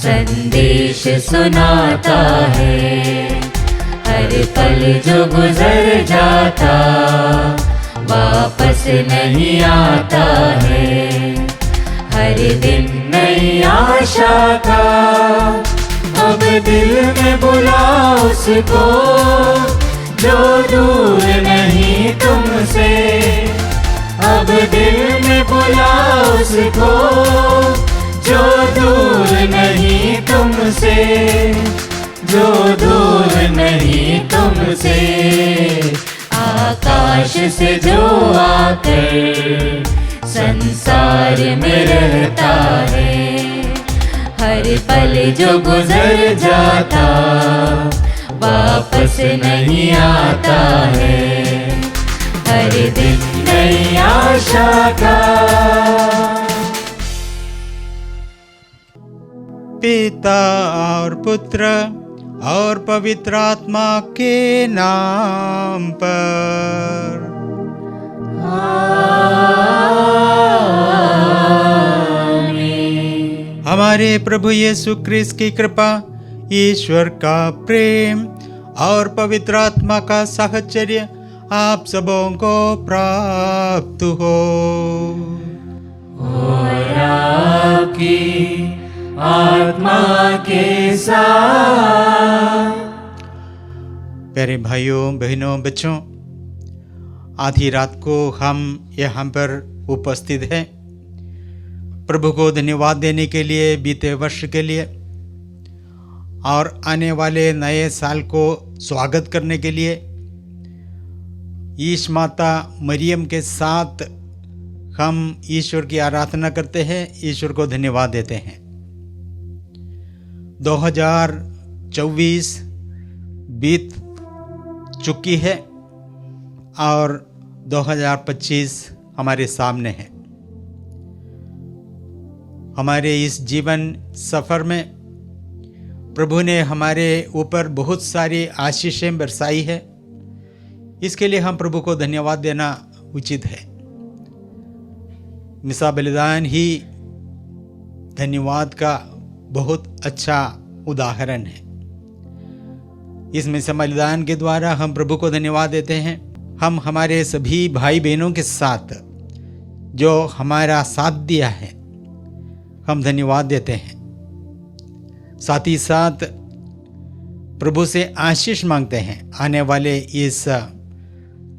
संदेश सुनाता है। हर पल जो गुजर जाता वापस नहीं आता है। हर दिन नई आशा का अब दिल में बुला उसको जो दूर नहीं तुमसे। अब दिल में बुला उसको जो दूर नहीं तुमसे, जो दूर नहीं तुमसे। आकाश से जो आकर संसार में रहता है। हर पल जो गुजर जाता वापस नहीं आता है। हर दिन नई आशा का। पिता और पुत्र और पवित्र आत्मा के नाम पर। आमीन। हमारे प्रभु यीशु क्रिस्त की कृपा, ईश्वर का प्रेम और पवित्र आत्मा का साहचर्य आप सबों को प्राप्त हो। और आपकी आत्मा के साथ। प्यारे भाइयों बहनों बच्चों, आधी रात को हम यहाँ पर उपस्थित हैं प्रभु को धन्यवाद देने के लिए, बीते वर्ष के लिए और आने वाले नए साल को स्वागत करने के लिए। ईश माता मरियम के साथ हम ईश्वर की आराधना करते हैं, ईश्वर को धन्यवाद देते हैं। 2024 बीत चुकी है और 2025 हमारे सामने है। हमारे इस जीवन सफ़र में प्रभु ने हमारे ऊपर बहुत सारी आशीषें बरसाई है। इसके लिए हम प्रभु को धन्यवाद देना उचित है। मिसा बलिदान ही धन्यवाद का बहुत अच्छा उदाहरण है। इस मिसा बलिदान के द्वारा हम प्रभु को धन्यवाद देते हैं। हम हमारे सभी भाई बहनों के साथ जो हमारा साथ दिया है, हम धन्यवाद देते हैं। साथ ही साथ प्रभु से आशीष मांगते हैं आने वाले इस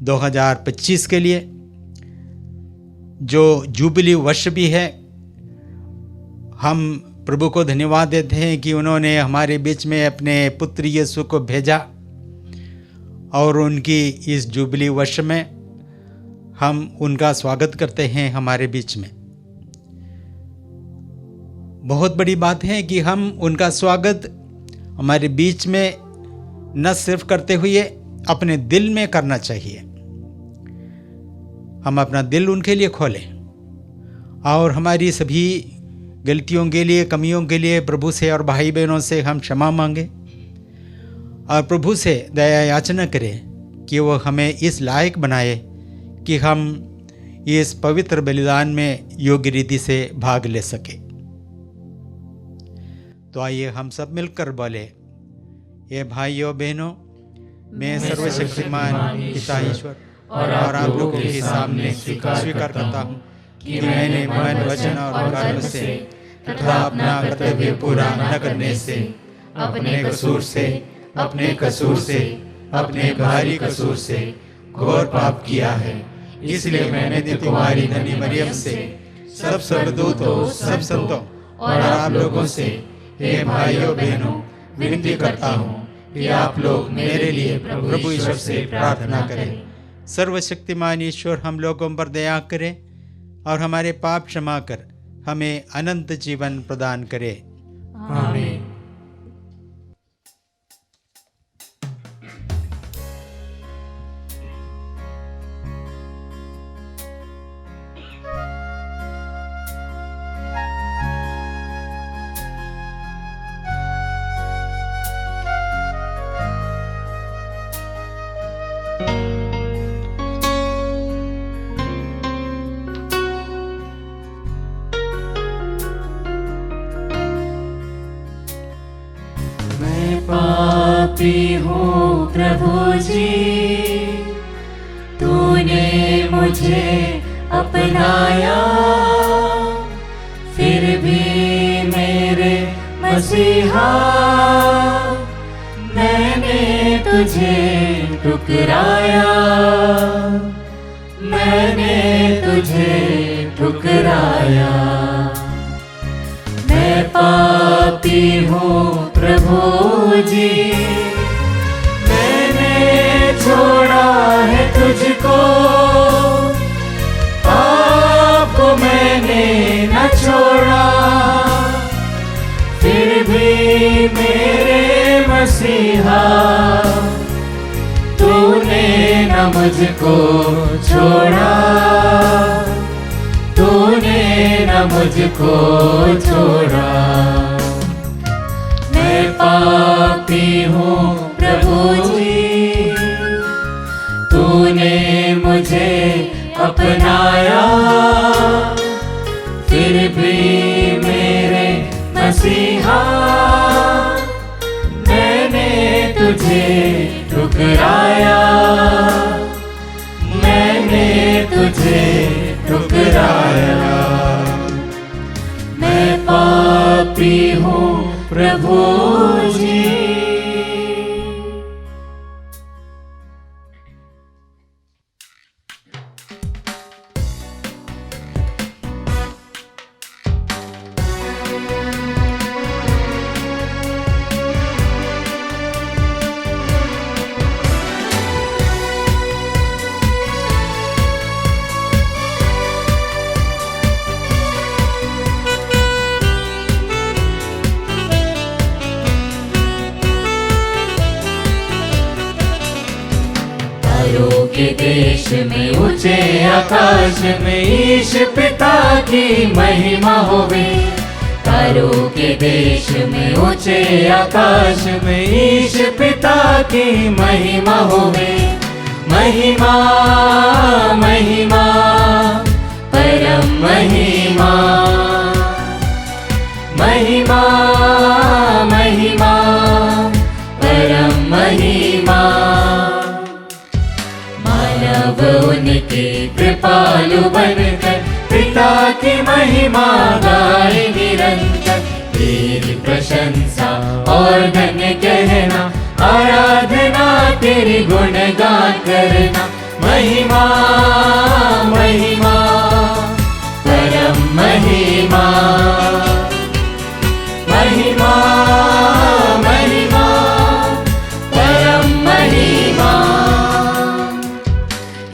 2025 के लिए, जो जुबली वर्ष भी है। हम प्रभु को धन्यवाद देते हैं कि उन्होंने हमारे बीच में अपने पुत्र यीशु को भेजा और उनकी इस जुबली वर्ष में हम उनका स्वागत करते हैं हमारे बीच में। बहुत बड़ी बात है कि हम उनका स्वागत हमारे बीच में न सिर्फ करते हुए अपने दिल में करना चाहिए। हम अपना दिल उनके लिए खोलें और हमारी सभी गलतियों के लिए, कमियों के लिए प्रभु से और भाई बहनों से हम क्षमा मांगें और प्रभु से दया याचना करें कि वो हमें इस लायक बनाए कि हम इस पवित्र बलिदान में योग्य रीति से भाग ले सके। तो आइए हम सब मिलकर बोले, ये भाइयों बहनों, मैं सर्वशक्तिमान पिता ईश्वर और आप लोगों के सामने स्वीकार करता हूँ कि मैंने मन, वचन और कर्म से तथा अपना कर्तव्य पूरा न करने से, अपने कसूर से, अपने भारी कसूर से घोर पाप किया है। इसलिए मैंने तुम्हारी धनी मरियम से, सब स्वर्गदूतों, सब संतों और आप लोगों से, हे भाइयों बहनों, विनती करता हूँ कि आप लोग मेरे लिए प्रभु ईश्वर से प्रार्थना करें। सर्वशक्तिमान ईश्वर हम लोगों पर दया करें और हमारे पाप क्षमा कर हमें अनंत जीवन प्रदान करे। आमीन। पापी हूँ प्रभु जी, तूने मुझे अपनाया, फिर भी मेरे मसीहा मैंने तुझे ठुकराया, मैंने तुझे ठुकराया। मैं पापी हूँ प्रभु जी, मैंने छोड़ा है तुझको, आपको मैंने न छोड़ा, फिर भी मेरे मसीहा तूने न मुझको छोड़ा, तूने न मुझको छोड़ा। मैं पापी हूँ प्रभु जी, तूने मुझे अपनाया, फिर भी मेरे मसीहा मैंने तुझे ठुकराया, मैंने तुझे ठुकराया। मैं पापी हूँ प्रभु जी। तारों के देश में ऊंचे आकाश में ईश पिता की महिमा होवे, तारों के देश में ऊंचे आकाश में ईश पिता की महिमा होवे। महिमा महिमा परम महिमा, महिमा महिमा परम महिमा। मानव उनके कृपालु बनकर पिता की महिमा गाए निरंतर, तेरी प्रशंसा और धन्य कहना, आराधना तेरी गुणगान करना। महिमा महिमा परम महिमा, महिमा महिमा परम महिमा।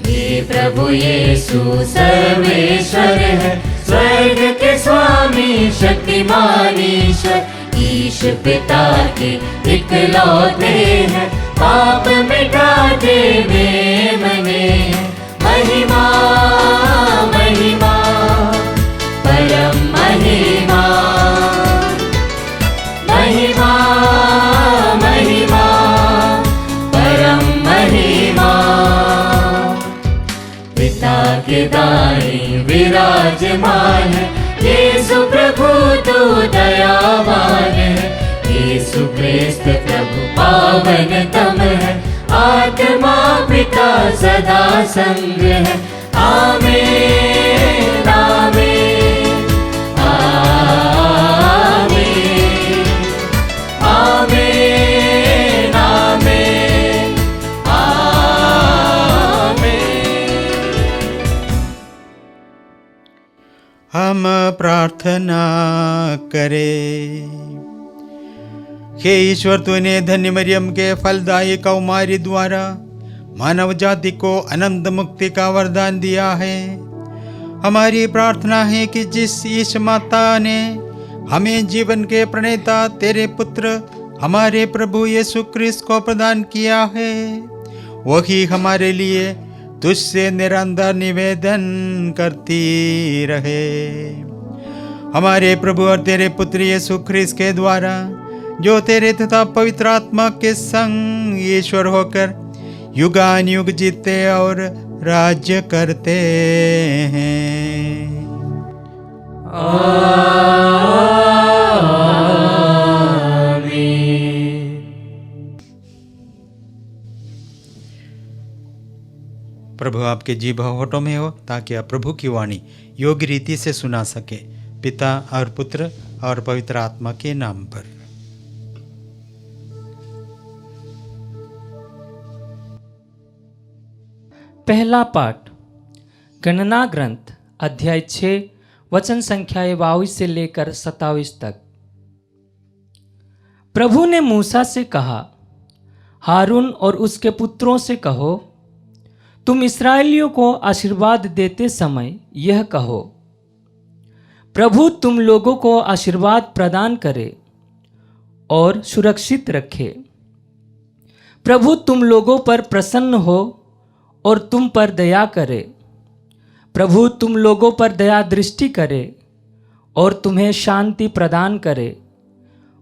ये प्रभु यीशु सर्वेश्वर है, स्वर्ग के स्वामी शक्तिमान ईश्वर, ईश पिता के इकलौते हैं, पाप मिटाते वे मने। महिमा महिमा परम महिमा, महिमा महिमा परम महिमा। पिता के दाएं विराजमान है, यीशु प्रभु तू दयावान है। यीशु क्रिस्त प्रभु पावनतम है, आत्मा पिता सदा संग है। आमीन आमीन आमीन आमीन आमीन आमीन। हम प्रार्थना करें। हे ईश्वर, तूने धन्य मरियम के फलदायी कौमारी द्वारा मानव जाति को अनंत मुक्ति का वरदान दिया है। हमारी प्रार्थना है कि जिस ईश माता ने हमें जीवन के प्रणेता तेरे पुत्र हमारे प्रभु यीशु क्रिस्त को प्रदान किया है, वही हमारे लिए तुझसे निरंतर निवेदन करती रहे। हमारे प्रभु और तेरे पुत्र यीशु क्रिस्त के द्वारा, जो तेरे तथा पवित्र आत्मा के संग ईश्वर होकर युगान युग जीते और राज्य करते हैं। आमीन। प्रभु आपके जीभ होठों में हो, ताकि आप प्रभु की वाणी योग्य रीति से सुना सके। पिता और पुत्र और पवित्र आत्मा के नाम पर। पहला पाठ गणना ग्रंथ अध्याय 6 वचन संख्या 22 से लेकर 27 तक। प्रभु ने मूसा से कहा, हारून और उसके पुत्रों से कहो, तुम इस्राएलियों को आशीर्वाद देते समय यह कहो, प्रभु तुम लोगों को आशीर्वाद प्रदान करे और सुरक्षित रखे। प्रभु तुम लोगों पर प्रसन्न हो और तुम पर दया करे। प्रभु तुम लोगों पर दया दृष्टि करे और तुम्हें शांति प्रदान करे।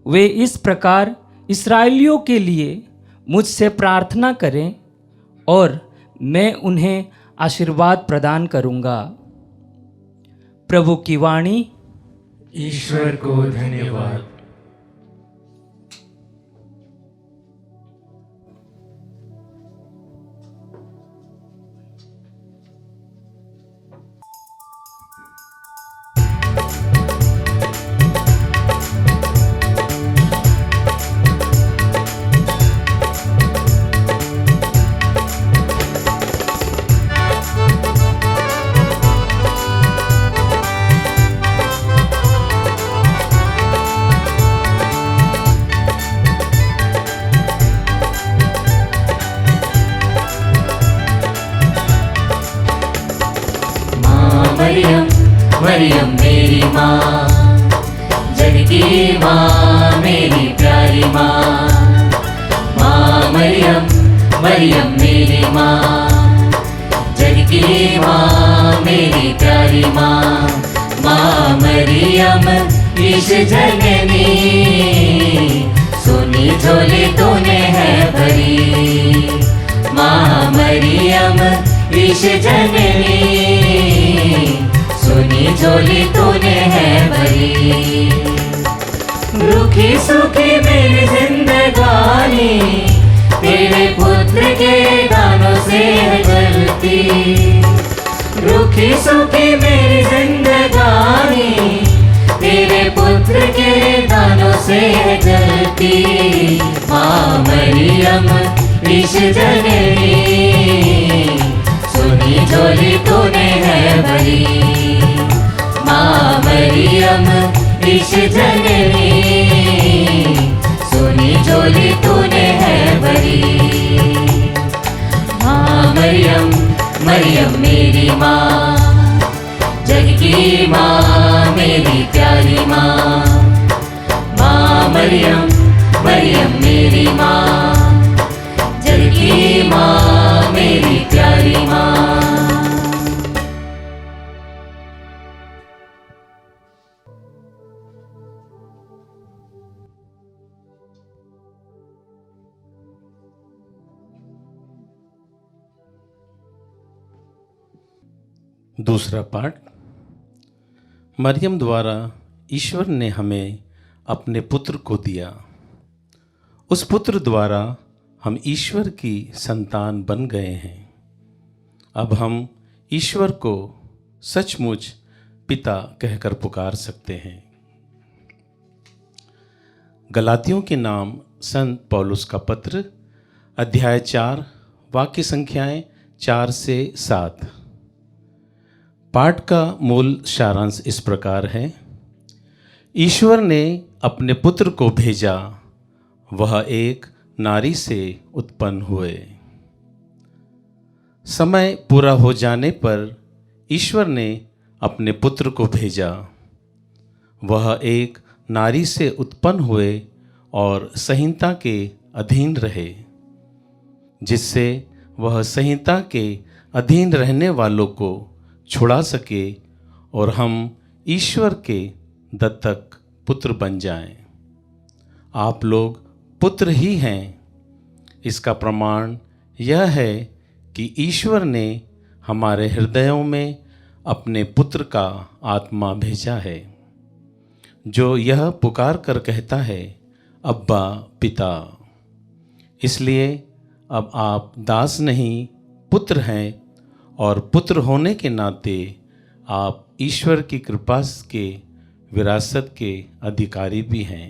वे इस प्रकार इस्राएलियों के लिए मुझसे प्रार्थना करें और मैं उन्हें आशीर्वाद प्रदान करूंगा। प्रभु की वाणी। ईश्वर को धन्यवाद। मरियम मरियम मेरी माँ, जग की माँ मेरी प्यारी माँ। माँ मरियम मरियम मेरी माँ, जग की माँ मेरी प्यारी माँ। माँ मरियम ईश जननी, सोनी झोली तूने है भरी। माँ मरियम ईश जननी, सोनी झोली तूने है भरी। रूखी सूखी मेरी जिंदगानी, तेरे पुत्र के दानों से है जलती। रूखी सूखी मेरी जिंदगानी, तेरे पुत्र के दानों से है जलती। माँ मरियम ईश जननी, सोनी झोली तूने है भरी। माँ मरियम ईश जननी, सोनी झोली तूने है भरी। माँ मरियम मरियम मेरी माँ, जग की माँ मेरी प्यारी माँ। माँ मरियम मरियम मेरी माँ, जग की माँ मेरी प्यारी माँ। दूसरा पाठ। मरियम द्वारा ईश्वर ने हमें अपने पुत्र को दिया। उस पुत्र द्वारा हम ईश्वर की संतान बन गए हैं। अब हम ईश्वर को सचमुच पिता कहकर पुकार सकते हैं। गलातियों के नाम संत पौलुस का पत्र अध्याय 4 वाक्य संख्याएं 4 से 7। पाठ का मूल सारांश इस प्रकार है। ईश्वर ने अपने पुत्र को भेजा, वह एक नारी से उत्पन्न हुए। समय पूरा हो जाने पर ईश्वर ने अपने पुत्र को भेजा, वह एक नारी से उत्पन्न हुए और संहिता के अधीन रहे, जिससे वह संहिता के अधीन रहने वालों को छुड़ा सके और हम ईश्वर के दत्तक पुत्र बन जाएं। आप लोग पुत्र ही हैं। इसका प्रमाण यह है कि ईश्वर ने हमारे हृदयों में अपने पुत्र का आत्मा भेजा है, जो यह पुकार कर कहता है, अब्बा पिता। इसलिए अब आप दास नहीं पुत्र हैं, और पुत्र होने के नाते आप ईश्वर की कृपा के विरासत के अधिकारी भी हैं।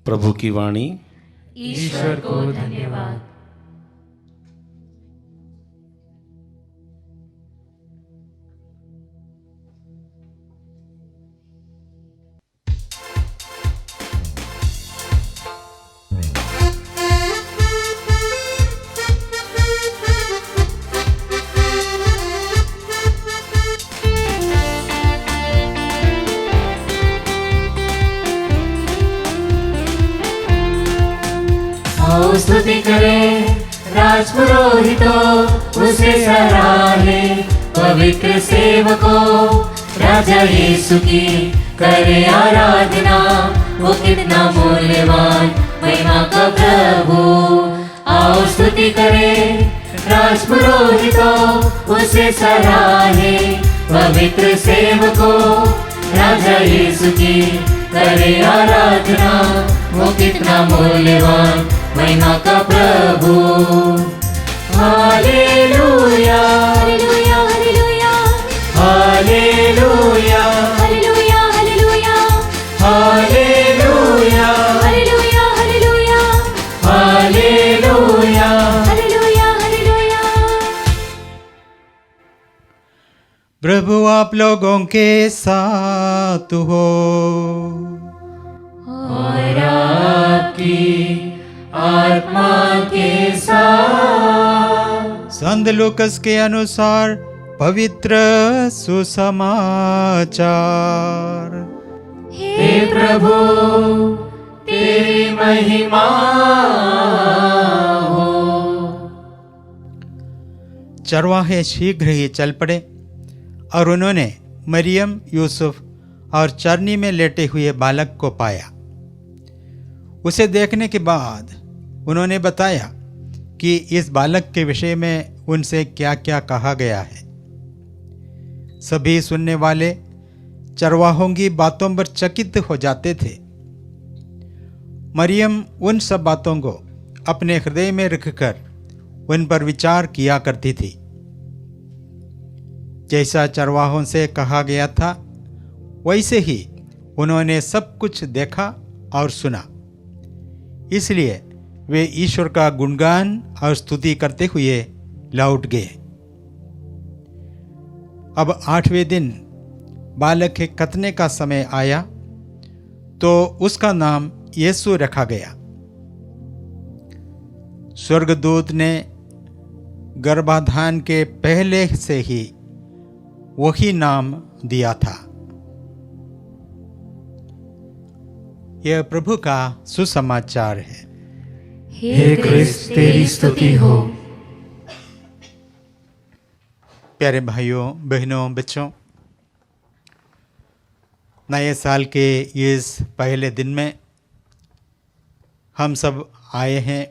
प्रभु की वाणी। ईश्वर को धन्यवाद। आओ स्तुति करें राजपुरोहितों, उसे सराहे पवित्र सेवकों। राजा यीशु की करे आराधना, वो कितना मूल्यवान महिमा का प्रभु। आओ स्तुति करें राजपुरोहितों, उसे सराहे पवित्र सेवकों। राजा यीशु की करे आराधना, वो कितना मूल्यवान महिमा का प्रभु। Hallelujah hallelujah hallelujah hallelujah hallelujah hallelujah hallelujah hallelujah hallelujah hallelujah hallelujah. प्रभु आप लोगों के साथ हो और आपकी आत्मा के साथ। संत लूकस के अनुसार पवित्र सुसमाचार। हे प्रभु तेरी महिमा हो। चरवाहे शीघ्र ही चल पड़े और उन्होंने मरियम, यूसुफ और चरनी में लेटे हुए बालक को पाया। उसे देखने के बाद उन्होंने बताया कि इस बालक के विषय में उनसे क्या क्या कहा गया है। सभी सुनने वाले चरवाहों की बातों पर चकित हो जाते थे। मरियम उन सब बातों को अपने हृदय में रखकर उन पर विचार किया करती थी। जैसा चरवाहों से कहा गया था वैसे ही उन्होंने सब कुछ देखा और सुना। इसलिए वे ईश्वर का गुणगान और स्तुति करते हुए लौट गए। अब 8वें दिन बालक के खतने का समय आया तो उसका नाम यीशु रखा गया। स्वर्गदूत ने गर्भाधान के पहले से ही वही नाम दिया था। यह प्रभु का सुसमाचार है। हे क्रिस्त तेरी स्तुति हो। प्यारे भाइयों बहनों बच्चों, नए साल के इस पहले दिन में हम सब आए हैं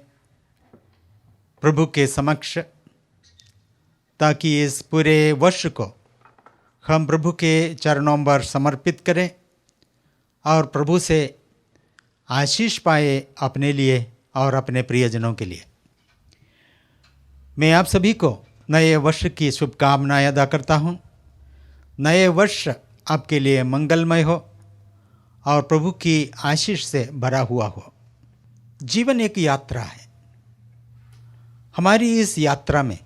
प्रभु के समक्ष, ताकि इस पूरे वर्ष को हम प्रभु के चरणों पर समर्पित करें और प्रभु से आशीष पाए अपने लिए और अपने प्रियजनों के लिए। मैं आप सभी को नए वर्ष की शुभकामनाएं अदा करता हूँ। नए वर्ष आपके लिए मंगलमय हो और प्रभु की आशीष से भरा हुआ हो। जीवन एक यात्रा है। हमारी इस यात्रा में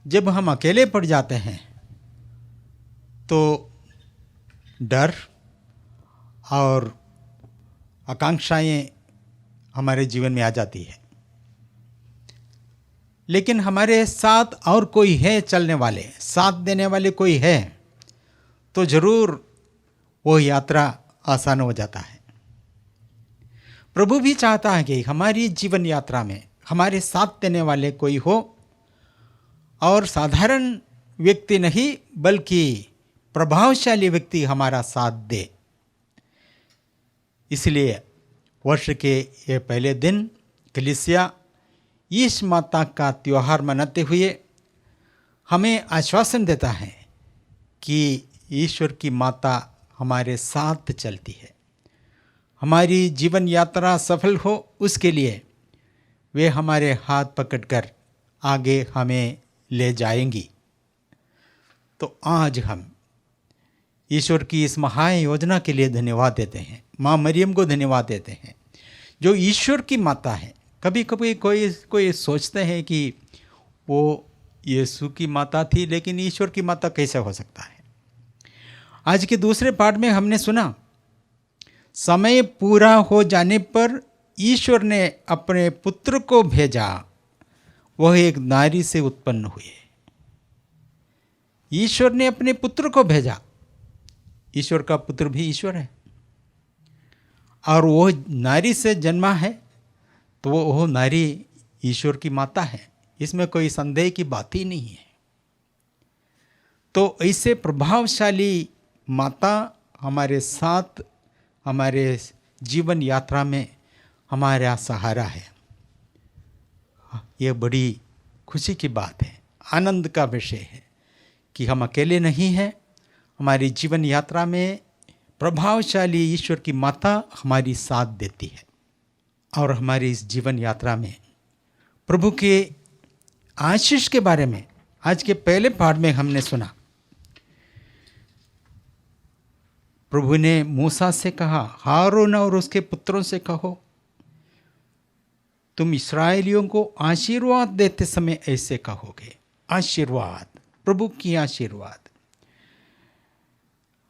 जब हम अकेले पड़ जाते हैं तो डर और आकांक्षाएं हमारे जीवन में आ जाती है, लेकिन हमारे साथ और कोई है, चलने वाले, साथ देने वाले कोई है, तो जरूर वो यात्रा आसान हो जाता है। प्रभु भी चाहता है कि हमारी जीवन यात्रा में हमारे साथ देने वाले कोई हो, और साधारण व्यक्ति नहीं बल्कि प्रभावशाली व्यक्ति हमारा साथ दे। इसलिए वर्ष के ये पहले दिन कलीसिया यीशु माता का त्यौहार मनाते हुए हमें आश्वासन देता है कि ईश्वर की माता हमारे साथ चलती है। हमारी जीवन यात्रा सफल हो उसके लिए वे हमारे हाथ पकड़कर आगे हमें ले जाएंगी। तो आज हम ईश्वर की इस महान योजना के लिए धन्यवाद देते हैं। माँ मरियम को धन्यवाद देते हैं जो ईश्वर की माता है। कभी कभी कोई सोचते हैं कि वो यीशु की माता थी, लेकिन ईश्वर की माता कैसे हो सकता है। आज के दूसरे पाठ में हमने सुना, समय पूरा हो जाने पर ईश्वर ने अपने पुत्र को भेजा, वह एक नारी से उत्पन्न हुए। ईश्वर ने अपने पुत्र को भेजा। ईश्वर का पुत्र भी ईश्वर है और वो नारी से जन्मा है, तो वो नारी ईश्वर की माता है। इसमें कोई संदेह की बात ही नहीं है। तो ऐसे प्रभावशाली माता हमारे साथ, हमारे जीवन यात्रा में हमारा सहारा है। ये बड़ी खुशी की बात है, आनंद का विषय है कि हम अकेले नहीं हैं। हमारी जीवन यात्रा में प्रभावशाली ईश्वर की माता हमारी साथ देती है। और हमारी इस जीवन यात्रा में प्रभु के आशीष के बारे में आज के पहले पाठ में हमने सुना। प्रभु ने मूसा से कहा, हारून और उसके पुत्रों से कहो, तुम इस्राएलियों को आशीर्वाद देते समय ऐसे कहोगे। आशीर्वाद, प्रभु की आशीर्वाद।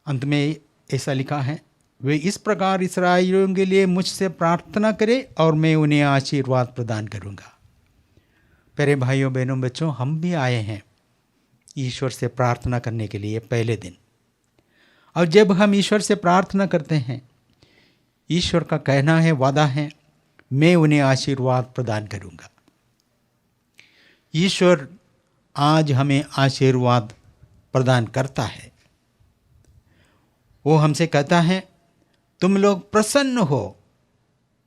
अंत में ऐसा लिखा है, वे इस प्रकार इस्राएलियों के लिए मुझसे प्रार्थना करें और मैं उन्हें आशीर्वाद प्रदान करूंगा। प्यारे भाइयों बहनों बच्चों, हम भी आए हैं ईश्वर से प्रार्थना करने के लिए पहले दिन। और जब हम ईश्वर से प्रार्थना करते हैं, ईश्वर का कहना है, वादा है, मैं उन्हें आशीर्वाद प्रदान करूंगा। ईश्वर आज हमें आशीर्वाद प्रदान करता है। वो हमसे कहता है, तुम लोग प्रसन्न हो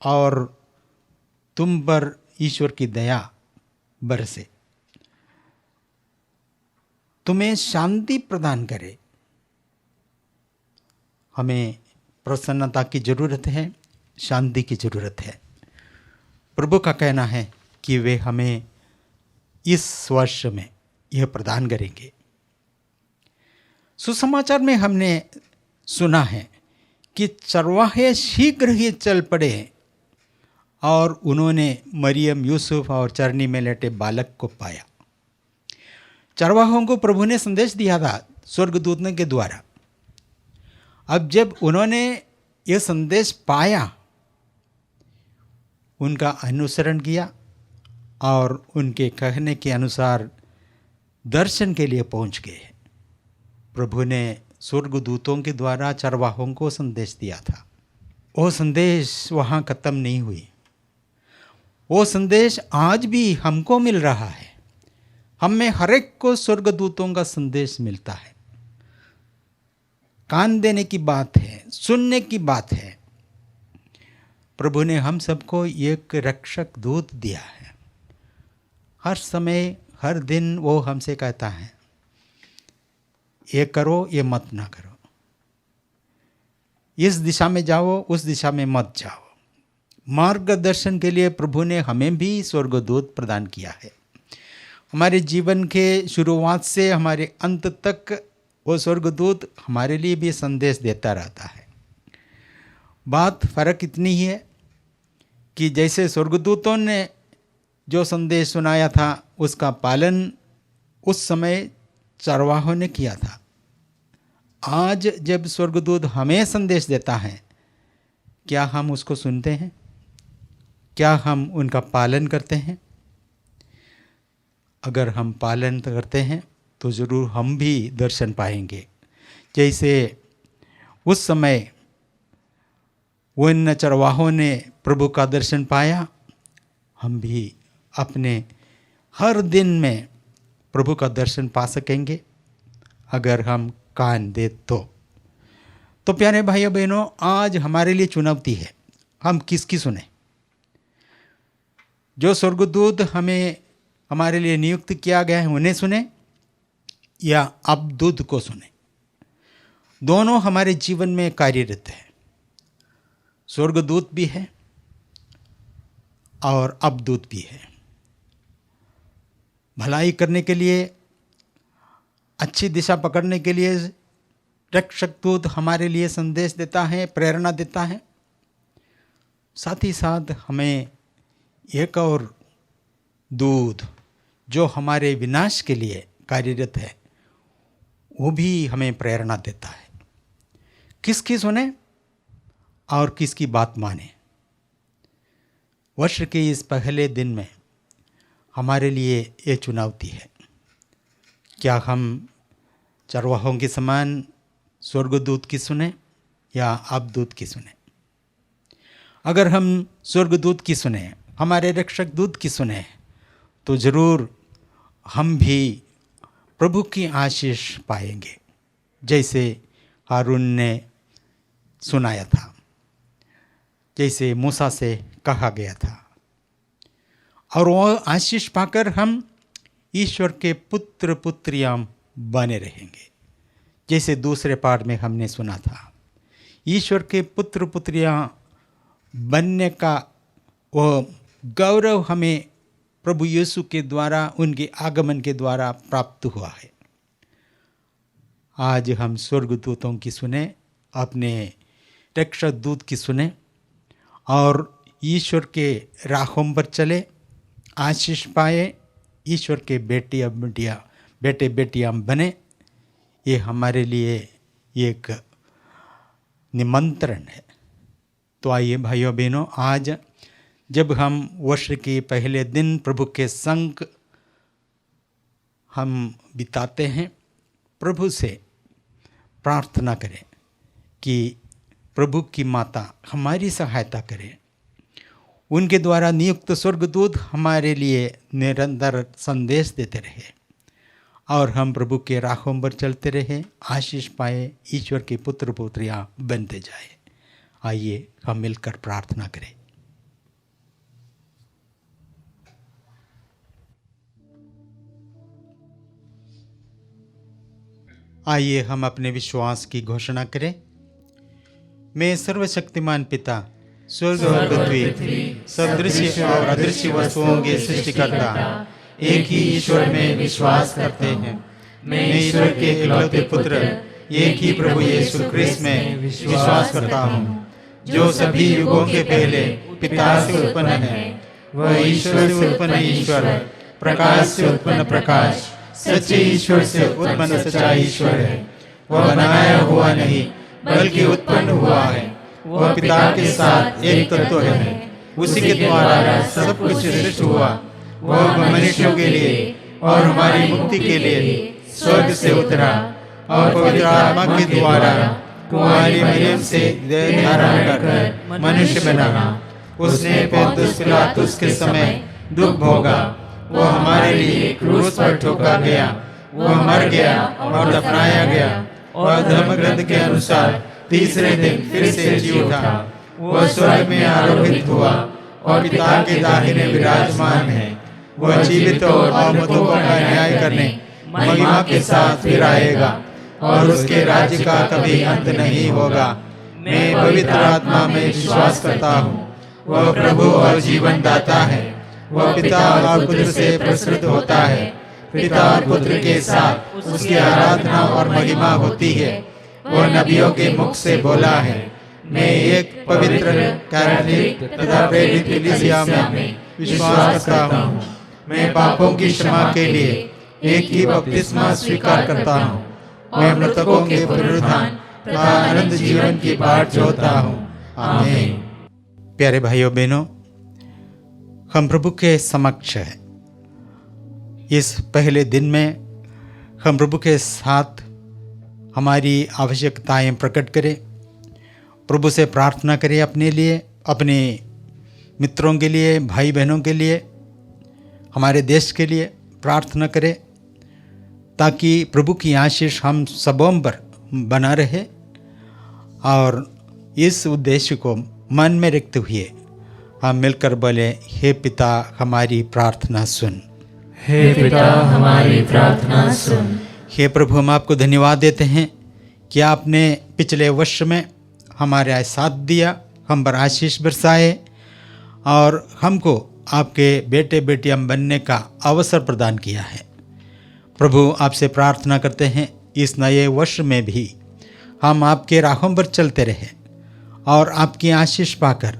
और तुम पर ईश्वर की दया बरसे, तुम्हें शांति प्रदान करे। हमें प्रसन्नता की ज़रूरत है, शांति की ज़रूरत है। प्रभु का कहना है कि वे हमें इस वर्ष में यह प्रदान करेंगे। सुसमाचार में हमने सुना है कि चरवाहे शीघ्र ही चल पड़े और उन्होंने मरियम, यूसुफ और चरनी में लेटे बालक को पाया। चरवाहों को प्रभु ने संदेश दिया था स्वर्गदूतों के द्वारा। अब जब उन्होंने यह संदेश पाया, उनका अनुसरण किया और उनके कहने के अनुसार दर्शन के लिए पहुंच गए। प्रभु ने स्वर्गदूतों के द्वारा चरवाहों को संदेश दिया था। वो संदेश वहाँ ख़त्म नहीं हुई। वो संदेश आज भी हमको मिल रहा है। हम में हर एक को स्वर्गदूतों का संदेश मिलता है। कान देने की बात है, सुनने की बात है। प्रभु ने हम सबको एक रक्षक दूत दिया है। हर समय, हर दिन वो हमसे कहता है, ये करो, ये मत ना करो, इस दिशा में जाओ, उस दिशा में मत जाओ। मार्गदर्शन के लिए प्रभु ने हमें भी स्वर्गदूत प्रदान किया है। हमारे जीवन के शुरुआत से हमारे अंत तक वो स्वर्गदूत हमारे लिए भी संदेश देता रहता है। बात फ़र्क इतनी ही है कि जैसे स्वर्गदूतों ने जो संदेश सुनाया था, उसका पालन उस समय चरवाहों ने किया था। आज जब स्वर्गदूत हमें संदेश देता है, क्या हम उसको सुनते हैं? क्या हम उनका पालन करते हैं? अगर हम पालन करते हैं तो ज़रूर हम भी दर्शन पाएंगे। जैसे उस समय उन चरवाहों ने प्रभु का दर्शन पाया, हम भी अपने हर दिन में प्रभु का दर्शन पा सकेंगे अगर हम कान दे तो प्यारे भाइयों बहनों, आज हमारे लिए चुनौती है, हम किसकी सुने? जो स्वर्गदूत हमारे लिए नियुक्त किया गया है उन्हें सुने या अबदूत को सुने? दोनों हमारे जीवन में कार्यरत है। स्वर्गदूत भी है और अबदूत भी है। भलाई करने के लिए, अच्छी दिशा पकड़ने के लिए रक्षक दूत हमारे लिए संदेश देता है, प्रेरणा देता है। साथ ही साथ हमें एक और दूत जो हमारे विनाश के लिए कार्यरत है, वो भी हमें प्रेरणा देता है। किसकी सुने और किसकी बात माने। वर्ष के इस पहले दिन में हमारे लिए ये चुनौती है, क्या हम चरवाहों के समान स्वर्गदूत की सुने या अबदूत की सुने। अगर हम स्वर्गदूत की सुने, हमारे रक्षक दूत की सुने, तो ज़रूर हम भी प्रभु की आशीष पाएंगे, जैसे हारून ने सुनाया था, जैसे मूसा से कहा गया था। और वो आशीष पाकर हम ईश्वर के पुत्र पुत्रियां बने रहेंगे। जैसे दूसरे पाठ में हमने सुना था, ईश्वर के पुत्र पुत्रियां बनने का वो गौरव हमें प्रभु यीशु के द्वारा, उनके आगमन के द्वारा प्राप्त हुआ है। आज हम स्वर्गदूतों की सुने, अपने रक्षक दूत की सुने और ईश्वर के राहों पर चले, आशीष पाए, ईश्वर के बेटे बेटियां बने। ये हमारे लिए एक निमंत्रण है। तो आइए भाइयों बहनों, आज जब हम वर्ष के पहले दिन प्रभु के संग हम बिताते हैं, प्रभु से प्रार्थना करें कि प्रभु की माता हमारी सहायता करें। उनके द्वारा नियुक्त स्वर्गदूत हमारे लिए निरंतर संदेश देते रहे और हम प्रभु के राहों पर चलते रहे, आशीष पाए, ईश्वर के पुत्र पुत्रियां बनते जाए। आइए हम मिलकर प्रार्थना करें। आइए हम अपने विश्वास की घोषणा करें। मैं सर्वशक्तिमान पिता, स्वर्ग और पृथ्वी, सब दृश्य और अदृश्य वस्तुओं के सृष्टिकर्ता एक ही ईश्वर में विश्वास करते हैं। मैं ईश्वर के इकलौते पुत्र, एक ही प्रभु यीशु क्रिस्त में विश्वास करता हूँ, जो सभी युगों के पहले पिता से उत्पन्न है। वह ईश्वर से उत्पन्न ईश्वर, प्रकाश से उत्पन्न प्रकाश, सच्चे ईश्वर से उत्पन्न सच्चा ईश्वर है। वह बनाया हुआ नहीं बल्कि उत्पन्न हुआ है। वह पिता के साथ एक तत्व है। उसी के द्वारा सब कुछ सृष्टि हुआ। वह मनुष्यों के लिए और हमारी मुक्ति के लिए स्वर्ग से उतरा और पवित्र आत्मा के द्वारा कुंवारी मरियम से देह धारण कर मनुष्य बना। उसने पोंतियुस पिलातुस के समय दुख भोगा। वो हमारे लिए क्रूस पर ठोका गया। वह मर गया और दफनाया गया और धर्म ग्रंथ के अनुसार तीसरे दिन फिर से जी उठा। वह स्वर्ग में आरोहित हुआ और पिता के दाहिने विराजमान है। वह जीवित और मृतकों का न्याय करने महिमा के साथ फिर आएगा और उसके राज्य का कभी अंत नहीं होगा। मैं पवित्र आत्मा में विश्वास करता हूँ। वह प्रभु और जीवन दाता है। वह पिता और पुत्र से प्रसृत होता है। पिता और पुत्र के साथ उसकी आराधना और महिमा होती है। वह नबियों के मुख से बोला है। मैं एक पवित्र, कैथोलिक तथा प्रेरित कलीसिया में विश्वास करता हूँ। मैं पापों की क्षमा के लिए एक ही बपतिस्मा स्वीकार करता हूँ। मैं मृतकों के पुनरुत्थान तथा अनंत जीवन की बाट जोहता हूँ। आमीन। प्यारे भाइयों बहनों, हम प्रभु के समक्ष हैं। इस पहले दिन में हम प्रभु के साथ हमारी आवश्यकताएं प्रकट करें, प्रभु से प्रार्थना करें अपने लिए, अपने मित्रों के लिए, भाई बहनों के लिए, हमारे देश के लिए प्रार्थना करें, ताकि प्रभु की आशीष हम सबों पर बना रहे। और इस उद्देश्य को मन में रखते हुए हम मिलकर बोले, हे पिता हमारी प्रार्थना सुन। हे पिता हमारी प्रार्थना सुन। हे प्रभु, हम आपको धन्यवाद देते हैं कि आपने पिछले वर्ष में हमारे साथ दिया, हम पर आशीष बरसाए और हमको आपके बेटे बेटियां बनने का अवसर प्रदान किया है। प्रभु आपसे प्रार्थना करते हैं इस नए वर्ष में भी हम आपके राहों पर चलते रहें और आपकी आशीष पाकर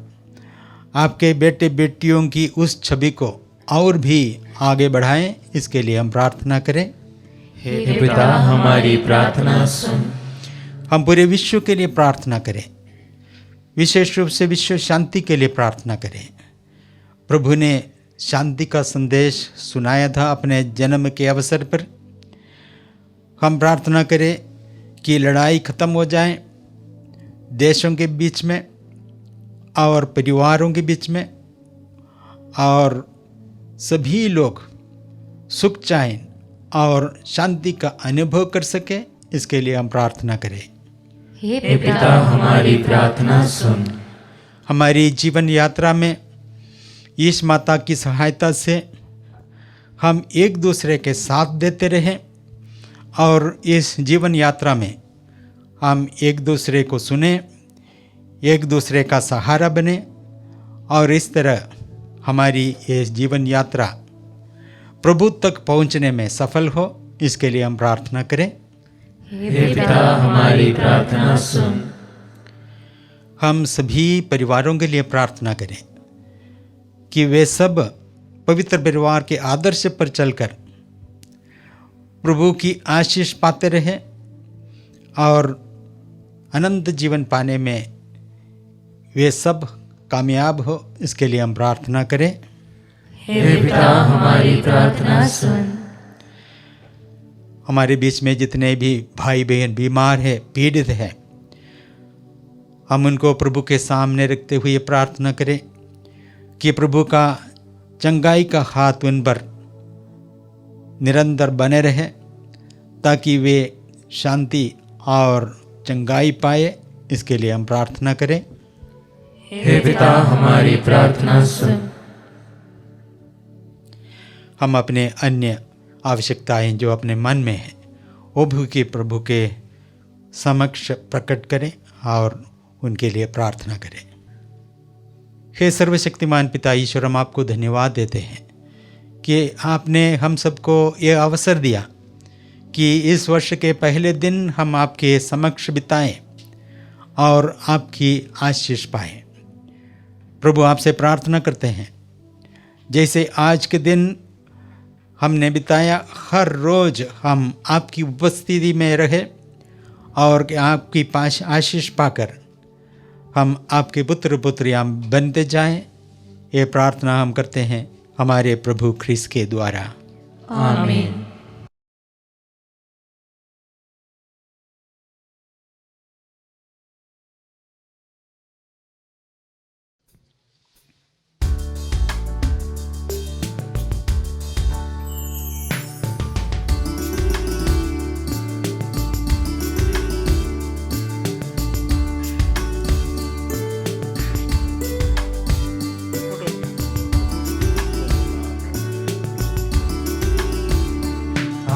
आपके बेटे बेटियों की उस छवि को और भी आगे बढ़ाएं। इसके लिए हम प्रार्थना करें। हे पिता हमारी प्रार्थना सुन। हम पूरे विश्व के लिए प्रार्थना करें, विशेष रूप से विश्व शांति के लिए प्रार्थना करें। प्रभु ने शांति का संदेश सुनाया था अपने जन्म के अवसर पर। हम प्रार्थना करें कि लड़ाई खत्म हो जाए देशों के बीच में और परिवारों के बीच में, और सभी लोग सुख चैन और शांति का अनुभव कर सके। इसके लिए हम प्रार्थना करें। हे पिता हमारी प्रार्थना सुन। हमारी जीवन यात्रा में ईश माता की सहायता से हम एक दूसरे के साथ देते रहें और इस जीवन यात्रा में हम एक दूसरे को सुने, एक दूसरे का सहारा बने और इस तरह हमारी ये जीवन यात्रा प्रभु तक पहुंचने में सफल हो। इसके लिए हम प्रार्थना करें। हे पिता हमारी प्रार्थना सुन। हम सभी परिवारों के लिए प्रार्थना करें कि वे सब पवित्र परिवार के आदर्श पर चलकर प्रभु की आशीष पाते रहें और अनंत जीवन पाने में वे सब कामयाब हो। इसके लिए हम प्रार्थना करें। हे पिता हमारी प्रार्थना सुन। हमारे बीच में जितने भी भाई बहन बीमार हैं, पीड़ित हैं, हम उनको प्रभु के सामने रखते हुए प्रार्थना करें कि प्रभु का चंगाई का हाथ उन पर निरंतर बने रहे ताकि वे शांति और चंगाई पाए। इसके लिए हम प्रार्थना करें। हे पिता हमारी प्रार्थना सुन। हम अपने अन्य आवश्यकताएं जो अपने मन में हैं वो भी प्रभु के समक्ष प्रकट करें और उनके लिए प्रार्थना करें। हे सर्वशक्तिमान पिता ईश्वर, हम आपको धन्यवाद देते हैं कि आपने हम सबको ये अवसर दिया कि इस वर्ष के पहले दिन हम आपके समक्ष बिताएं और आपकी आशीष पाएं। प्रभु आपसे प्रार्थना करते हैं जैसे आज के दिन हमने बिताया, हर रोज हम आपकी उपस्थिति में रहे और आपकी पास आशीष पाकर हम आपके पुत्र पुत्रियां बनते जाएं। ये प्रार्थना हम करते हैं हमारे प्रभु ख्रीस्त के द्वारा। आमीन।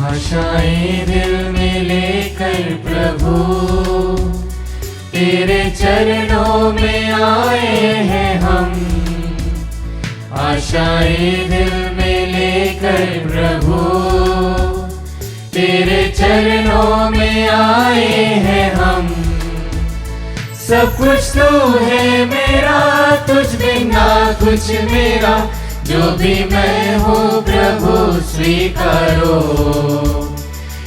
आशाएं दिल में लेकर प्रभु तेरे चरणों में आए हैं हम। आशाएं दिल में लेकर प्रभु तेरे चरणों में आए हैं हम। सब कुछ तू है मेरा, तुझ बिना कुछ मेरा, जो भी मैं हूँ प्रभु स्वीकारो।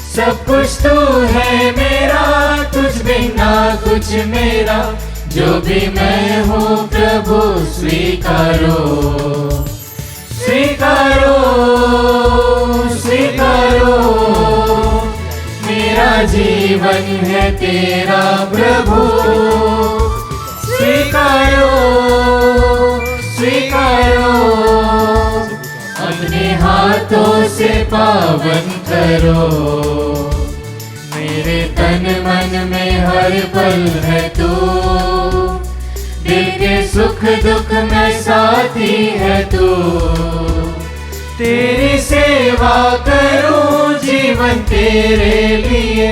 सब कुछ तू है मेरा, तुझ बिना कुछ मेरा, जो भी मैं हूँ प्रभु स्वीकारो। स्वीकारो स्वीकारो, मेरा जीवन है तेरा प्रभु। स्वीकारो स्वीकारो, अपने हाथों से पावन करो। मेरे तन मन में हर पल है तू, दिल के सुख दुख में साथी है तू। तेरी सेवा करूं जीवन तेरे लिए,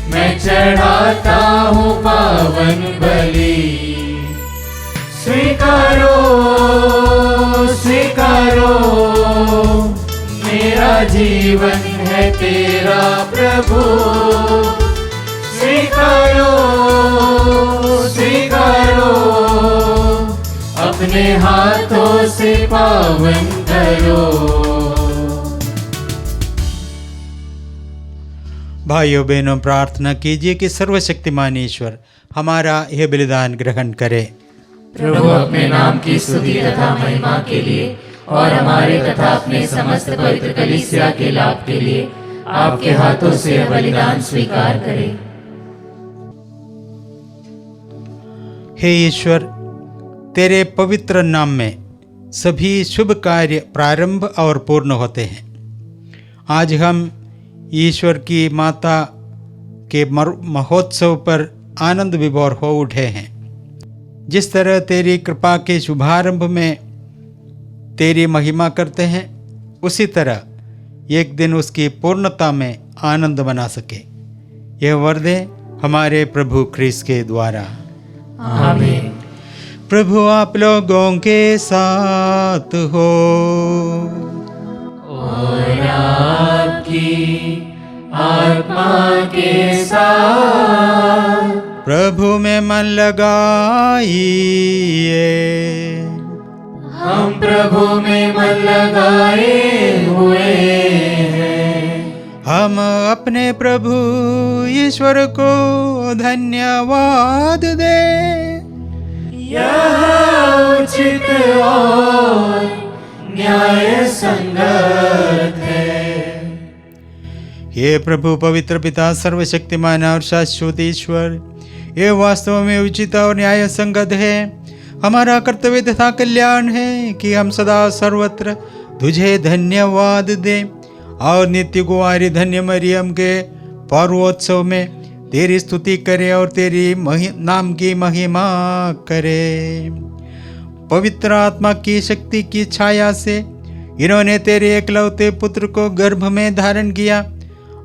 मैं चढ़ाता हूँ पावन बलि। स्वीकारो स्वीकारो, जीवन है तेरा प्रभु। स्वीकारो स्वीकारो, अपने हाथों से पावन करो। भाइयों बहनों, प्रार्थना कीजिए कि सर्वशक्तिमान ईश्वर हमारा यह बलिदान ग्रहण करे। प्रभु अपने नाम की स्तुति तथा महिमा के लिए और हमारे तथा अपने समस्त पवित्र कलीसिया के लाभ के लिए आपके हाथों से यह बलिदान स्वीकार करें। हे ईश्वर, तेरे पवित्र नाम में सभी शुभ कार्य प्रारंभ और पूर्ण होते हैं। आज हम ईश्वर की माता के महोत्सव पर आनंद विभोर हो उठे हैं। जिस तरह तेरी कृपा के शुभारंभ में तेरी महिमा करते हैं, उसी तरह एक दिन उसकी पूर्णता में आनंद मना सके। यह वर दे हमारे प्रभु ख्रीस्त के द्वारा। आमीन। प्रभु आप लोगों के साथ हो और आपकी आत्मा के साथ। प्रभु में मन लगाइए। हम प्रभु में मन लगाए हुए हैं। हम अपने प्रभु ईश्वर को धन्यवाद दे। यह उचित और न्याय संगत है। हे प्रभु पवित्र पिता सर्वशक्तिमान और शाश्वत ईश्वर, ये वास्तव में उचित और न्याय संगत है। हमारा कर्तव्य तथा कल्याण है कि हम सदा सर्वत्र तुझे धन्यवाद दें और नित्य कुमारी धन्य मरियम के पर्वोत्सव में तेरी स्तुति करें और तेरी नाम की महिमा करें। पवित्र आत्मा की शक्ति की छाया से इन्होंने तेरे एकलौते पुत्र को गर्भ में धारण किया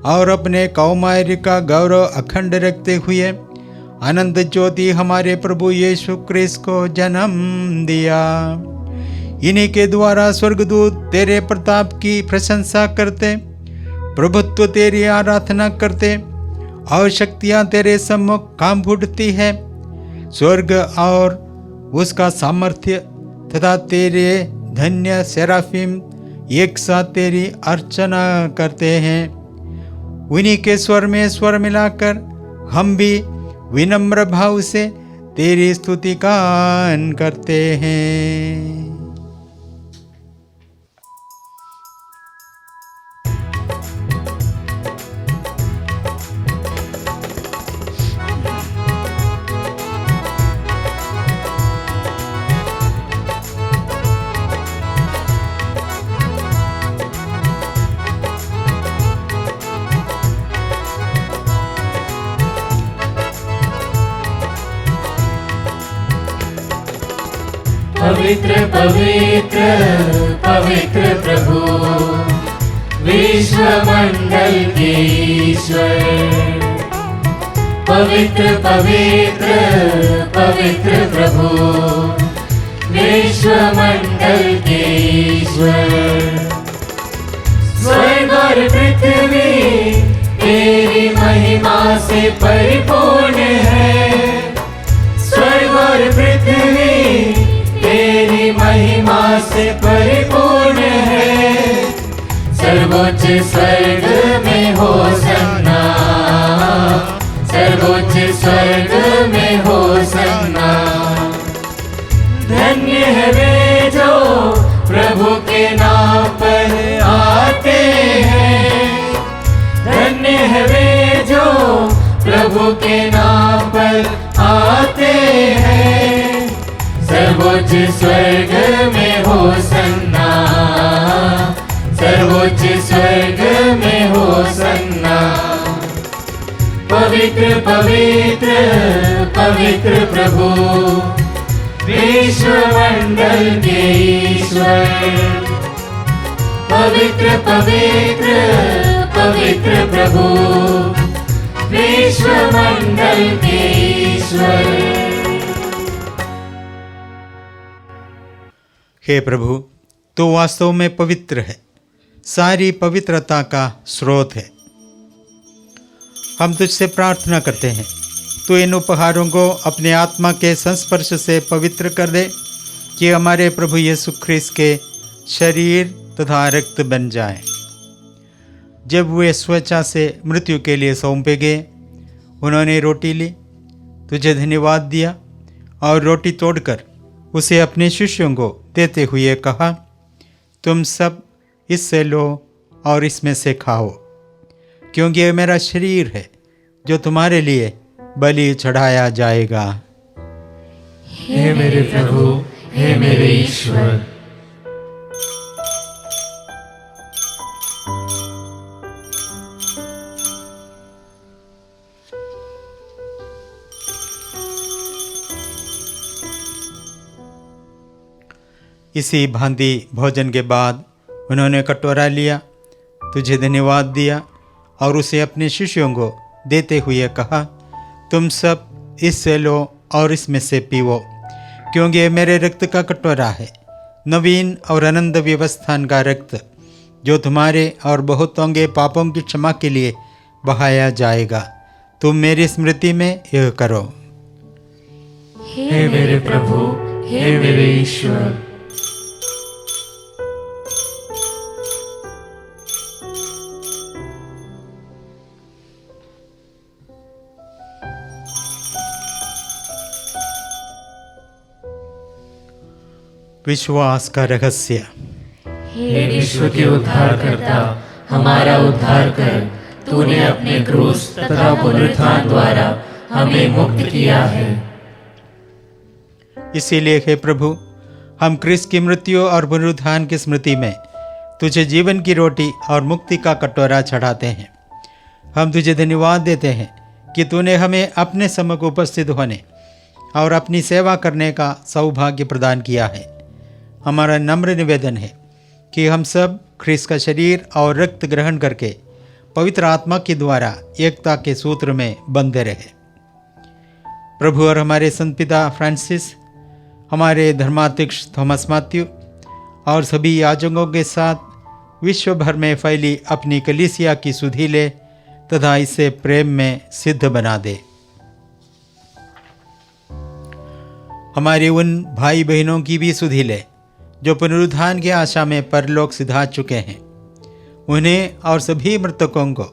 और अपने कौमार्य का गौरव अखंड रखते हुए अनंत ज्योति हमारे प्रभु यीशु क्रिस्त को जन्म दिया। इन्हीं के द्वारा स्वर्गदूत तेरे प्रताप की प्रशंसा करते, प्रभुत्व तेरी आराधना करते और शक्तियां तेरे सम्मुख काम फूटती है। स्वर्ग और उसका सामर्थ्य तथा तेरे धन्य सेराफिम एक साथ तेरी अर्चना करते हैं। उन्हीं के स्वर में स्वर मिलाकर हम भी विनम्र भाव से तेरी स्तुति गान करते हैं। पवित्र पवित्र पवित्र प्रभु विश्व मंडल के ईश्वर। पवित्र पवित्र पवित्र प्रभु विश्व मंडल के ईश्वर। स्वर्ग और पृथ्वी तेरी महिमा से परिपूर्ण है। स्वर्ग और पृथ्वी तेरी महिमा से परिपूर्ण है। सर्वोच्च स्वर्ग में होसन्ना, सर्वोच्च स्वर्ग में होसन्ना। धन्य है वे जो प्रभु के नाम पर आते हैं। धन्य है वे जो प्रभु के नाम पर आते हैं। सर्वोच्च स्वर्ग में होसन्ना, सर्वोच्च स्वर्ग में होसन्ना। पवित्र पवित्र पवित्र प्रभु विश्व मंडल के ईश्वर। पवित्र पवित्र पवित्र प्रभु विश्व मंडल के ईश्वर। हे प्रभु, तू वास्तव में पवित्र है। सारी पवित्रता का स्रोत है। हम तुझसे प्रार्थना करते हैं, तू इन उपहारों को अपने आत्मा के संस्पर्श से पवित्र कर दे कि हमारे प्रभु यीशु ख्रिस्त के शरीर तथा रक्त बन जाए। जब वे स्वेच्छा से मृत्यु के लिए सौंपे गए, उन्होंने रोटी ली, तुझे धन्यवाद दिया और रोटी तोड़कर उसे अपने शिष्यों को देते हुए कहा, तुम सब इससे लो और इसमें से खाओ, क्योंकि यह मेरा शरीर है जो तुम्हारे लिए बलि चढ़ाया जाएगा। हे मेरे प्रभु, हे मेरे ईश्वर। इसी भांति भोजन के बाद उन्होंने कटोरा लिया, तुझे धन्यवाद दिया और उसे अपने शिष्यों को देते हुए कहा, तुम सब इससे लो और इसमें से पीवो, क्योंकि ये मेरे रक्त का कटोरा है, नवीन और अनंत व्यवस्थान का रक्त, जो तुम्हारे और बहुतों के पापों की क्षमा के लिए बहाया जाएगा। तुम मेरी स्मृति में यह करो। हे मेरे प्रभु, हे मेरे ईश्वर। विश्वास का रहस्य। हे विश्व के उद्धारकर्ता, हमारा उद्धार कर। तूने अपने क्रूस तथा पुनरुत्थान द्वारा हमें मुक्त किया है। इसीलिए हे प्रभु, हम क्रिस्त की मृत्यु और पुनरुत्थान की स्मृति में तुझे जीवन की रोटी और मुक्ति का कटोरा चढ़ाते हैं। हम तुझे धन्यवाद देते हैं कि तूने हमें अपने सम्मुख उपस्थित होने और अपनी सेवा करने का सौभाग्य प्रदान किया है। हमारा नम्र निवेदन है कि हम सब ख्रिस्त का शरीर और रक्त ग्रहण करके पवित्र आत्मा के द्वारा एकता के सूत्र में बंधे रहे। प्रभु और हमारे संत पिता फ्रांसिस, हमारे धर्माध्यक्ष थॉमस मैथ्यू और सभी याजकों के साथ विश्व भर में फैली अपनी कलीसिया की सुधि ले तथा इसे प्रेम में सिद्ध बना दे। हमारे उन भाई बहनों की भी सुधि ले जो पुनरुत्थान की आशा में परलोक सिधा चुके हैं। उन्हें और सभी मृतकों को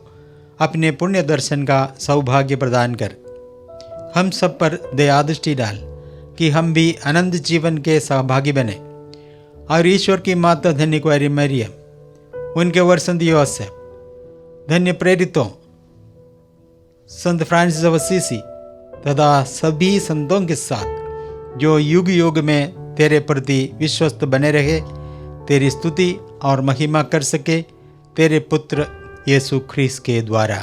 अपने पुण्य दर्शन का सौभाग्य प्रदान कर हम सब पर दया दृष्टि डाल कि हम भी अनंत जीवन के सहभागी बने और ईश्वर की माता धन्य कुंवारी मरियम, उनके वर संत योसेफ, धन्य प्रेरितों संत फ्रांसिस ऑफ असीसी तथा सभी संतों के साथ जो युग युग में तेरे प्रति विश्वस्त बने रहे, तेरी स्तुति और महिमा कर सके, तेरे पुत्र यीशु ख्रिस्त के द्वारा।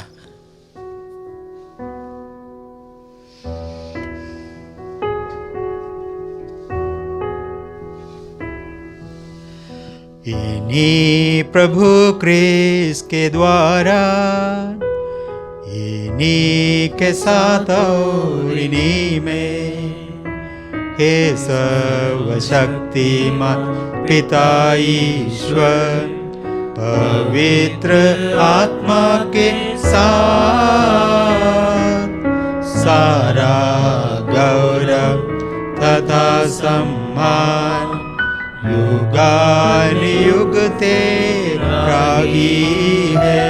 इन्हीं प्रभु ख्रिस्त के द्वारा, इन्हीं के साथ और इन्हीं में, हे सर्वशक्तिमान पिता ईश्वर, पवित्र आत्मा के साथ सारा गौरव तथा सम्मान युगानुयुग तेरा ही है।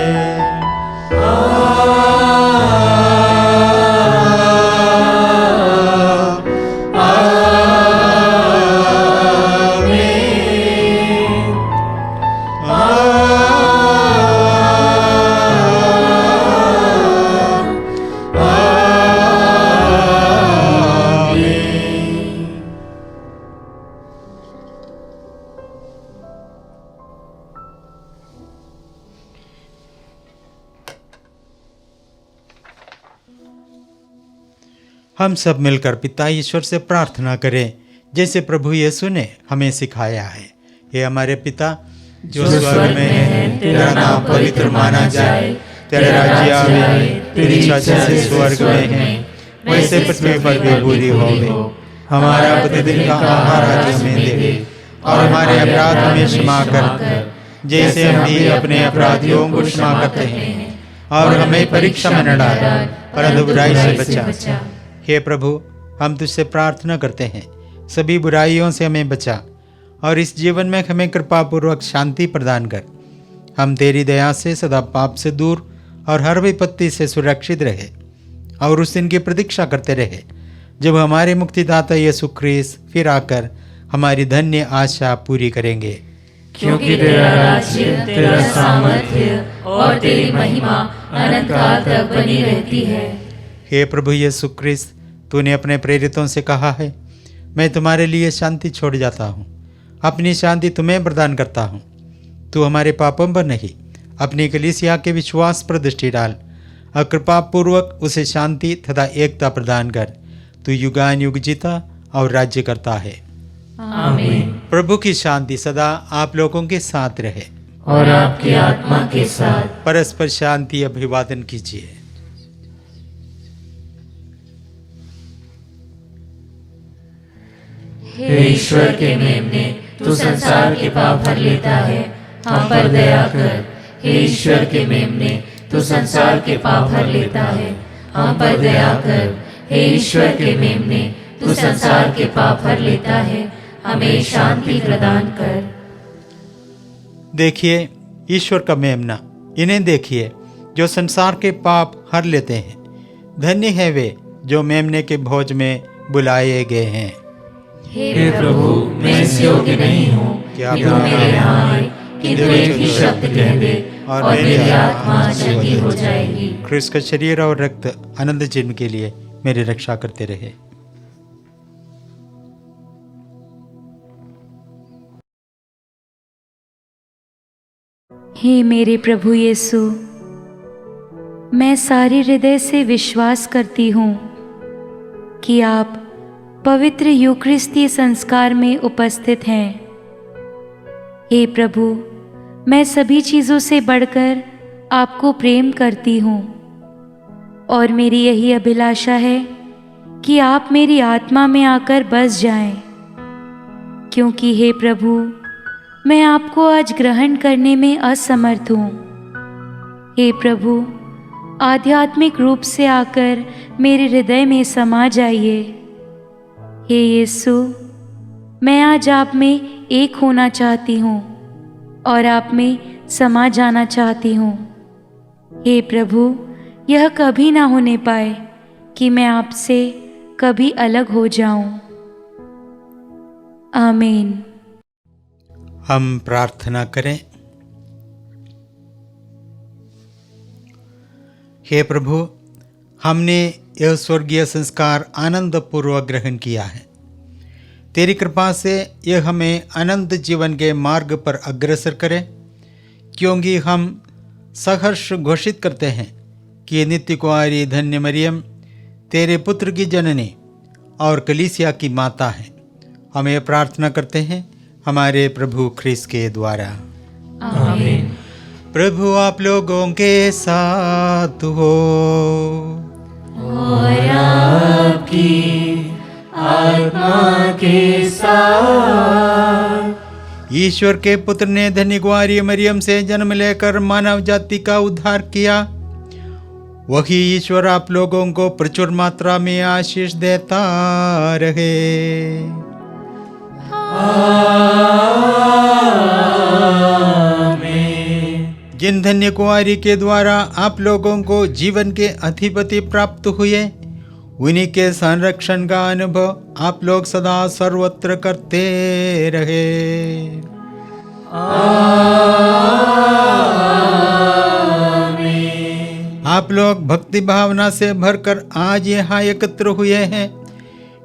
हम सब मिलकर पिता ईश्वर से प्रार्थना करें जैसे प्रभु यीशु ने हमें सिखाया है। हे हमारे पिता जो स्वर्ग में है, तेरा नाम पवित्र माना जाए, तेरा राज्य आवे, तेरी इच्छा जैसे स्वर्ग में है वैसे पृथ्वी पर भी पूरी होवे। हमारा प्रतिदिन का आहार आज हमें दे और हमारे अपराध हमें क्षमा कर जैसे हम भी अपने अपराधियों को क्षमा करते हैं, और हमें परीक्षा में न डाल परंतु बुराई से बचा। हे प्रभु, हम तुझसे प्रार्थना करते हैं, सभी बुराइयों से हमें बचा और इस जीवन में हमें कृपापूर्वक शांति प्रदान कर। हम तेरी दया से सदा पाप से दूर और हर विपत्ति से सुरक्षित रहे और उस दिन की प्रतीक्षा करते रहे जब हमारे मुक्तिदाता यीशु ख्रीस्त फिर आकर हमारी धन्य आशा पूरी करेंगे। क्योंकि तेरा राज्य, तेरा सामर्थ्य और तेरी महिमा अनंत काल तक बनी रहती है। हे प्रभु यीशु ख्रीस्त, तूने अपने प्रेरितों से कहा है, मैं तुम्हारे लिए शांति छोड़ जाता हूँ, अपनी शांति तुम्हें प्रदान करता हूँ। तू हमारे पापों पर नहीं, अपनी कलीसिया के विश्वास पर दृष्टि डाल और कृपापूर्वक उसे शांति तथा एकता प्रदान कर। तू युगान युग जीता और राज्य करता है। आमीन। प्रभु की शांति सदा आप लोगों के साथ रहे और आपकी आत्मा के साथ। परस्पर शांति अभिवादन कीजिए। हे ईश्वर के मेमने, तू संसार के पाप भर लेता है, हम पर दया कर। हे ईश्वर के मेमने, तू संसार के पाप भर लेता है, हम पर दया कर। हे ईश्वर के मेमने, तू संसार के पाप भर लेता है, हमें शांति प्रदान कर। देखिए ईश्वर का मेमना, इन्हें देखिए जो संसार के पाप हर लेते हैं। धन्य है वे जो मेमने के भोज में बुलाए गए हैं। हे प्रभु, मैं इस योग्य नहीं हूँ कि तू मेरे यहाँ आए, किंतु एक ही शब्द कह दे और मेरी आत्मा चंगी हो जाएगी। ख्रिस्त का शरीर और रक्त अनंत जीवन के लिए मेरी रक्षा करते रहे। हे मेरे प्रभु यीशु, मैं सारे हृदय से विश्वास करती हूँ कि आप पवित्र यूकरिस्ती संस्कार में उपस्थित हैं। हे प्रभु, मैं सभी चीज़ों से बढ़कर आपको प्रेम करती हूँ और मेरी यही अभिलाषा है कि आप मेरी आत्मा में आकर बस जाएं, क्योंकि हे प्रभु, मैं आपको आज ग्रहण करने में असमर्थ हूँ। हे प्रभु, आध्यात्मिक रूप से आकर मेरे हृदय में समा जाइए। हे यीशु, मैं आज आप में एक होना चाहती हूँ और आप में समा जाना चाहती हूँ। हे प्रभु, यह कभी ना होने पाए कि मैं आपसे कभी अलग हो जाऊं। आमीन। हम प्रार्थना करें। हे प्रभु, हमने यह स्वर्गीय संस्कार आनंद पूर्वक ग्रहण किया है। तेरी कृपा से यह हमें अनंत जीवन के मार्ग पर अग्रसर करे, क्योंकि हम सहर्ष घोषित करते हैं कि नित्य कुमारी धन्य मरियम तेरे पुत्र की जननी और कलीसिया की माता है। हम ये प्रार्थना करते हैं हमारे प्रभु ख्रिस्त के द्वारा। आमीन। प्रभु आप लोगों के साथ हो और आपकी आत्मा के साथ। ईश्वर के पुत्र ने धन्य कुमारी मरियम से जन्म लेकर मानव जाति का उद्धार किया। वही ईश्वर आप लोगों को प्रचुर मात्रा में आशीष देता रहे। आमीन। जिन धन्य कुमारी के द्वारा आप लोगों को जीवन के अधिपति प्राप्त हुए, उन्हीं के संरक्षण का अनुभव आप लोग सदा सर्वत्र करते रहे। आमीन। आप लोग भक्ति भावना से भरकर आज यहाँ एकत्र हुए हैं,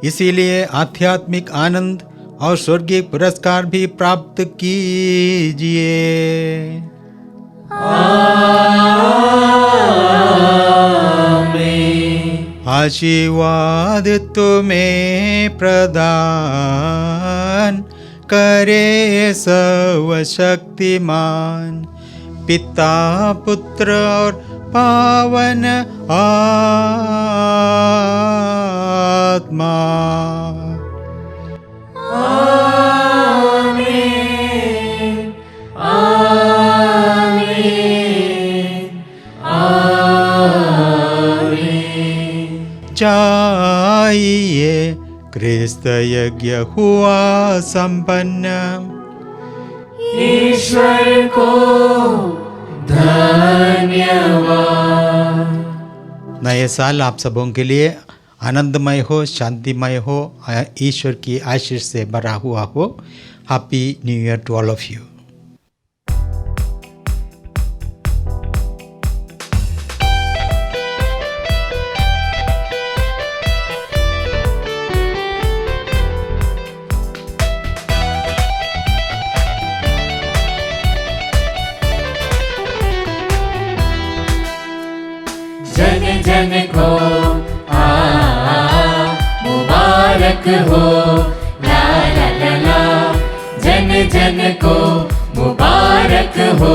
इसीलिए आध्यात्मिक आनंद और स्वर्गीय पुरस्कार भी प्राप्त कीजिए। आशीर्वाद तुम्हें प्रदान करे सर्वशक्तिमान पिता पुत्र और पावन आत्मा। आमीन। आमीन। क्रिस्त यज्ञ हुआ संपन्न। ईश्वर को धन्यवाद। नए साल आप सबों के लिए आनंदमय हो, शांतिमय हो, ईश्वर की आशीष से भरा हुआ हो। Happy new year to all of you. जन जन को मुबारक हो, ला ला ला ला। जन जन को मुबारक हो,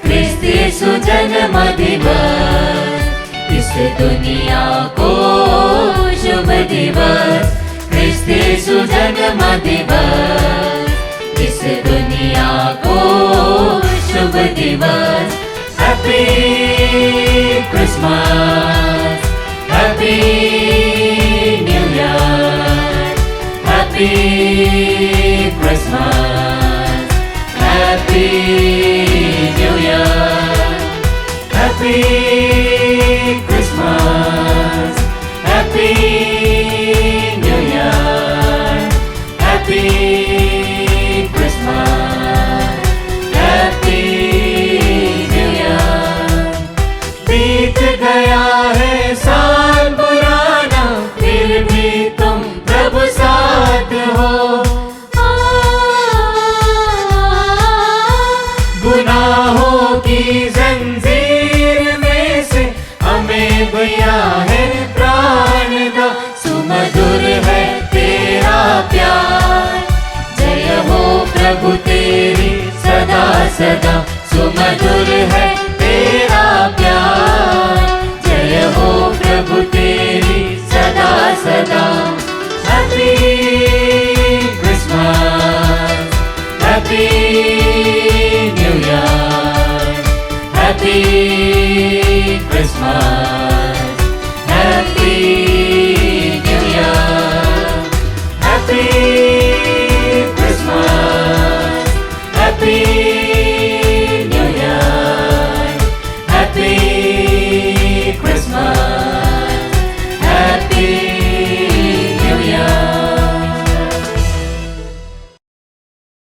क्रिस्त यीशु जन्म दिवस। इस दुनिया को शुभ दिवस, क्रिस्त यीशु जन्म दिवस। इस दुनिया को शुभ दिवस। Happy Christmas, happy new year, happy Christmas, happy new year, happy Christmas, happy new year, happy Christmas, happy new year. बीत गया है साल पुराना, फिर भी तुम प्रभु साथ हो। गुनाहों की जंजीर में से हमें भैया है प्राण का। सुमधुर है तेरा प्यार, जय हो प्रभु तेरी सदा सदा। सुमधुर है